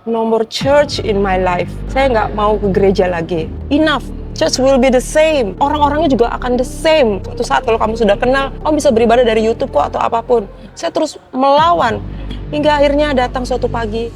No more church in my life. Saya nggak mau ke gereja lagi. Enough. Church will be the same. Orang-orangnya juga akan the same. Suatu saat kalau kamu sudah kenal, kamu bisa beribadah dari YouTube kok atau apapun. Saya terus melawan. Hingga akhirnya datang suatu pagi.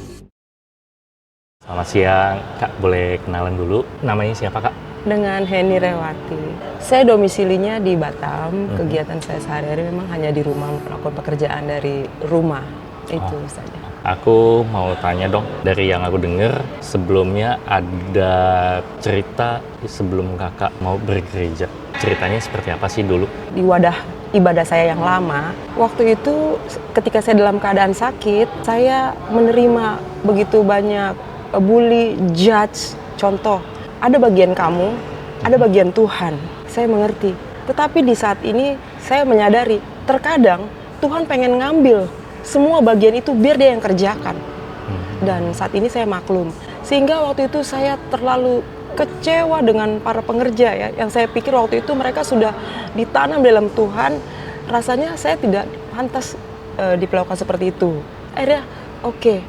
Selamat siang, Kak. Boleh kenalan dulu? Namanya siapa, Kak? Dengan Heni Rewati. Saya domisilinya di Batam. Kegiatan saya sehari-hari memang hanya di rumah, melakukan pekerjaan dari rumah. Itu saja. Aku mau tanya dong, dari yang aku dengar sebelumnya ada cerita sebelum kakak mau bergereja. Ceritanya seperti apa sih dulu? Di wadah ibadah saya yang lama, waktu itu ketika saya dalam keadaan sakit, saya menerima begitu banyak bully, judge. Contoh, ada bagian kamu, ada bagian Tuhan. Saya mengerti. Tetapi di saat ini saya menyadari, terkadang Tuhan pengen ngambil semua bagian itu biar dia yang kerjakan. Dan saat ini saya maklum. Sehingga waktu itu saya terlalu kecewa dengan para pengerja ya. Yang saya pikir waktu itu mereka sudah ditanam dalam Tuhan. Rasanya saya tidak pantas diperlakukan seperti itu. Akhirnya, oke,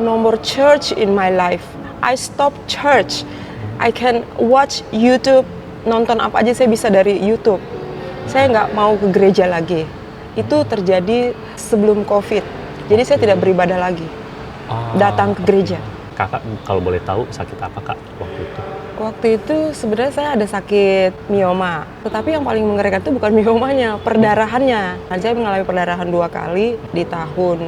no more church in my life. I stop church. I can watch YouTube, nonton apa aja saya bisa dari YouTube. Saya nggak mau ke gereja lagi. Itu terjadi sebelum COVID. Jadi saya tidak beribadah lagi. Datang ke gereja. Kakak kalau boleh tahu sakit apa, Kak, waktu itu? Waktu itu sebenarnya saya ada sakit mioma. Tetapi yang paling mengerikan itu bukan miomanya, perdarahannya. Saya mengalami perdarahan 2 kali di tahun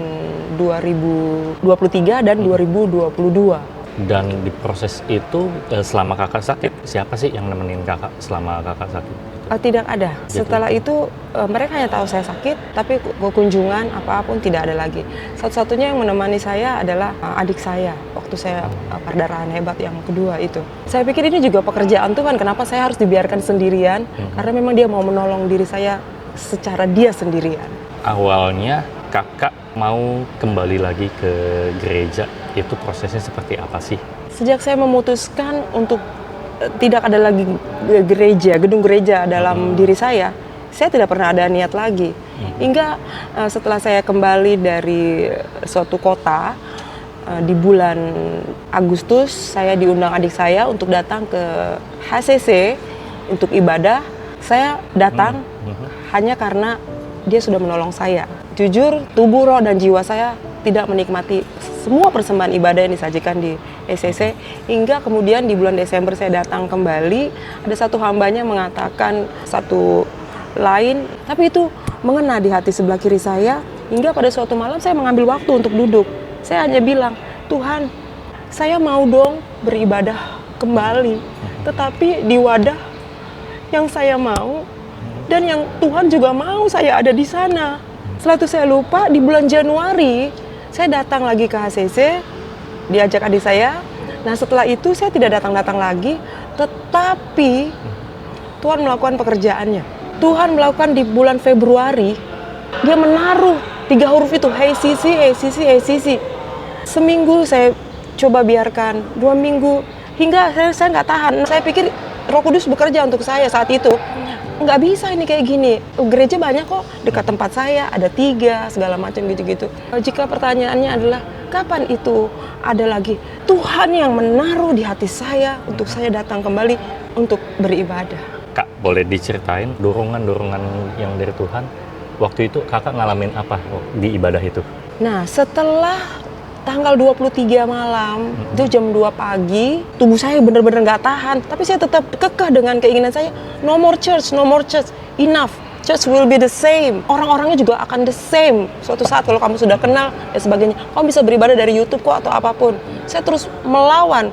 2023 dan 2022. Dan di proses itu selama kakak sakit, siapa sih yang nemenin kakak selama kakak sakit? Tidak ada. Setelah itu mereka hanya tahu saya sakit, tapi kunjungan apapun tidak ada lagi. Satu-satunya yang menemani saya adalah adik saya waktu saya perdarahan hebat yang kedua itu. Saya pikir ini juga pekerjaan Tuhan, kenapa saya harus dibiarkan sendirian? Karena memang dia mau menolong diri saya secara dia sendirian. Awalnya kakak mau kembali lagi ke gereja, itu prosesnya seperti apa sih? Sejak saya memutuskan untuk tidak ada lagi gereja, gedung gereja dalam diri saya tidak pernah ada niat lagi. Hingga setelah saya kembali dari suatu kota, di bulan Agustus, saya diundang adik saya untuk datang ke HCC untuk ibadah. Saya datang hanya karena dia sudah menolong saya. Jujur, tubuh, roh, dan jiwa saya tidak menikmati semua persembahan ibadah yang disajikan di ECC. Hingga kemudian di bulan Desember saya datang kembali, ada satu hambanya mengatakan satu lain, tapi itu mengena di hati sebelah kiri saya. Hingga pada suatu malam saya mengambil waktu untuk duduk. Saya hanya bilang, Tuhan, saya mau dong beribadah kembali, tetapi di wadah yang saya mau dan yang Tuhan juga mau saya ada di sana. Setelah itu saya lupa, di bulan Januari saya datang lagi ke HCC, diajak adik saya. Nah setelah itu saya tidak datang-datang lagi, tetapi Tuhan melakukan pekerjaannya. Tuhan melakukan di bulan Februari, dia menaruh 3 huruf itu, hey Sisi, hey Sisi, hey Sisi. Seminggu saya coba biarkan, 2 minggu, hingga saya nggak tahan. Saya pikir Roh Kudus bekerja untuk saya saat itu. Nggak bisa ini kayak gini, gereja banyak kok dekat tempat saya, ada 3 segala macam gitu-gitu. Jika pertanyaannya adalah kapan itu ada lagi, Tuhan yang menaruh di hati saya untuk saya datang kembali untuk beribadah. Kak, boleh diceritain dorongan-dorongan yang dari Tuhan waktu itu kakak ngalamin apa di ibadah itu? Nah setelah tanggal 23 malam, itu jam 2 pagi, tubuh saya benar-benar nggak tahan. Tapi saya tetap kekeh dengan keinginan saya, no more church, enough. Church will be the same. Orang-orangnya juga akan the same. Suatu saat kalau kamu sudah kenal dan sebagainya, kamu bisa beribadah dari YouTube kok atau apapun. Saya terus melawan.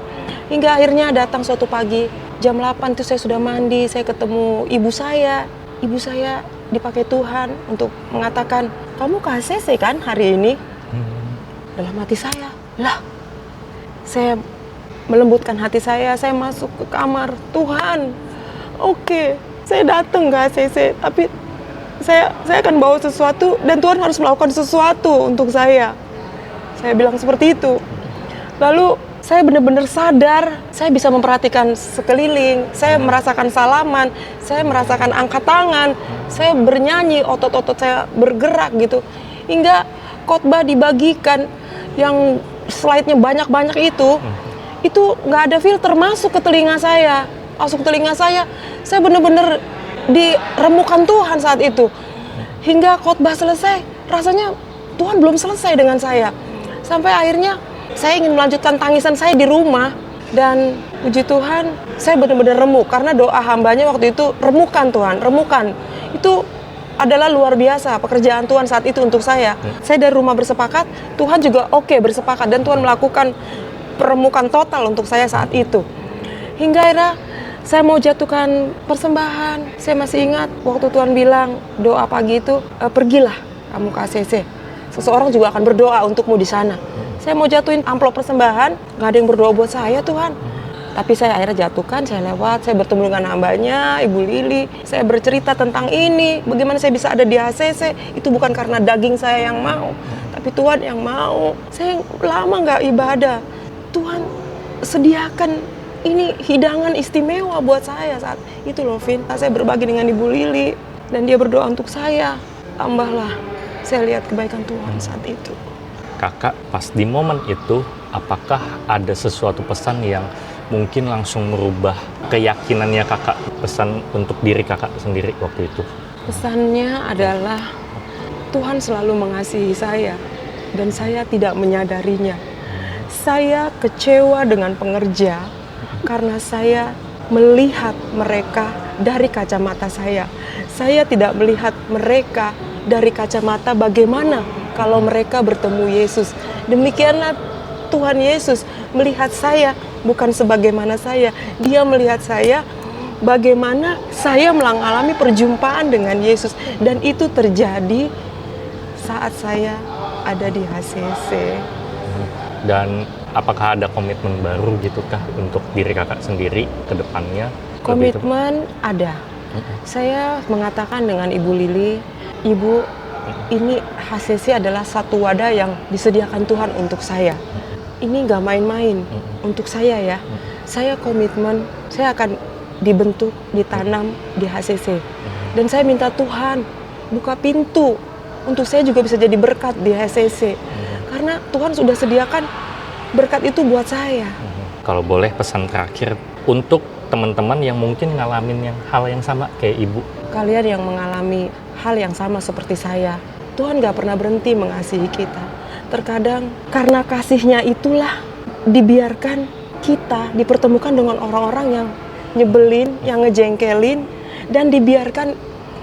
Hingga akhirnya datang suatu pagi, jam 8 itu saya sudah mandi, saya ketemu ibu saya. Ibu saya dipakai Tuhan untuk mengatakan, kamu ke HCC kan hari ini? Dalam hati saya, saya melembutkan hati saya masuk ke kamar, Tuhan, oke, saya datang ke HCC, tapi saya akan bawa sesuatu dan Tuhan harus melakukan sesuatu untuk saya. Saya bilang seperti itu. Lalu saya benar-benar sadar, saya bisa memperhatikan sekeliling, saya merasakan salaman, saya merasakan angkat tangan, saya bernyanyi, otot-otot saya bergerak gitu. Hingga khotbah dibagikan yang slide-nya banyak-banyak itu nggak ada filter masuk ke telinga saya. Saya benar-benar diremukan Tuhan saat itu. Hingga khotbah selesai, rasanya Tuhan belum selesai dengan saya. Sampai akhirnya saya ingin melanjutkan tangisan saya di rumah. Dan puji Tuhan, saya benar-benar remuk karena doa hambanya waktu itu, remukan Tuhan, remukan. Itu adalah luar biasa pekerjaan Tuhan saat itu untuk saya. Saya dari rumah bersepakat, Tuhan juga bersepakat, dan Tuhan melakukan peremukan total untuk saya saat itu. Hingga akhirnya saya mau jatuhkan persembahan. Saya masih ingat waktu Tuhan bilang doa pagi itu, pergilah kamu ke ACC. Seseorang juga akan berdoa untukmu di sana. Saya mau jatuhin amplop persembahan, nggak ada yang berdoa buat saya, Tuhan. Tapi saya akhirnya jatuhkan, saya lewat, saya bertemu dengan hambanya, Ibu Lili. Saya bercerita tentang ini, bagaimana saya bisa ada di ACC. Itu bukan karena daging saya yang mau, tapi Tuhan yang mau. Saya lama nggak ibadah. Tuhan sediakan ini hidangan istimewa buat saya saat itu loh, Vin. Saya berbagi dengan Ibu Lili, dan dia berdoa untuk saya. Tambahlah, saya lihat kebaikan Tuhan saat itu. Kakak pas di momen itu, apakah ada sesuatu pesan yang mungkin langsung merubah keyakinannya kakak, pesan untuk diri kakak sendiri waktu itu? Pesannya adalah Tuhan selalu mengasihi saya dan saya tidak menyadarinya. Saya kecewa dengan pengerja karena saya melihat mereka dari kacamata saya. Saya tidak melihat mereka dari kacamata bagaimana kalau mereka bertemu Yesus. Demikianlah Tuhan Yesus melihat saya bukan sebagaimana saya. Dia melihat saya bagaimana saya mengalami perjumpaan dengan Yesus. Dan itu terjadi saat saya ada di HCC. Dan apakah ada komitmen baru gitu kah untuk diri kakak sendiri ke depannya? Komitmen ada. Saya mengatakan dengan Ibu Lili, Ibu, ini HCC adalah satu wadah yang disediakan Tuhan untuk saya. Ini nggak main-main untuk saya ya. Saya komitmen, saya akan dibentuk, ditanam di HCC. Dan saya minta Tuhan buka pintu untuk saya juga bisa jadi berkat di HCC. Karena Tuhan sudah sediakan berkat itu buat saya. Kalau boleh pesan terakhir untuk teman-teman yang mungkin ngalamin hal yang sama kayak ibu. Kalian yang mengalami hal yang sama seperti saya, Tuhan gak pernah berhenti mengasihi kita. Terkadang karena kasihnya itulah dibiarkan kita dipertemukan dengan orang-orang yang nyebelin, yang ngejengkelin, dan dibiarkan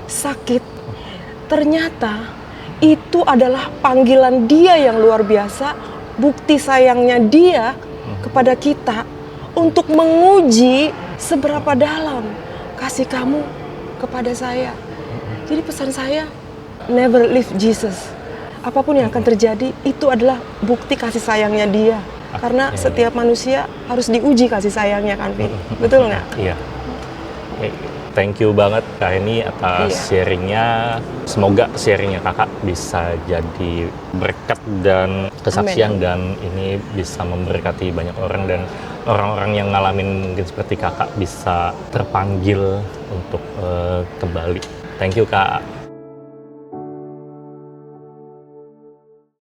sakit. Ternyata itu adalah panggilan Dia yang luar biasa, bukti sayangnya Dia kepada kita untuk menguji seberapa dalam kasih kamu kepada saya. Jadi pesan saya, never leave Jesus. Apapun yang akan terjadi, itu adalah bukti kasih sayangnya Dia. Karena setiap manusia harus diuji kasih sayangnya kan, Vin? Betul nggak? Iya. Thank you banget Kak Heni atas sharingnya. Semoga sharingnya kakak bisa jadi berkat dan kesaksian. Amen. Dan ini bisa memberkati banyak orang, dan orang-orang yang ngalamin mungkin seperti kakak bisa terpanggil untuk kembali. Thank you Kak.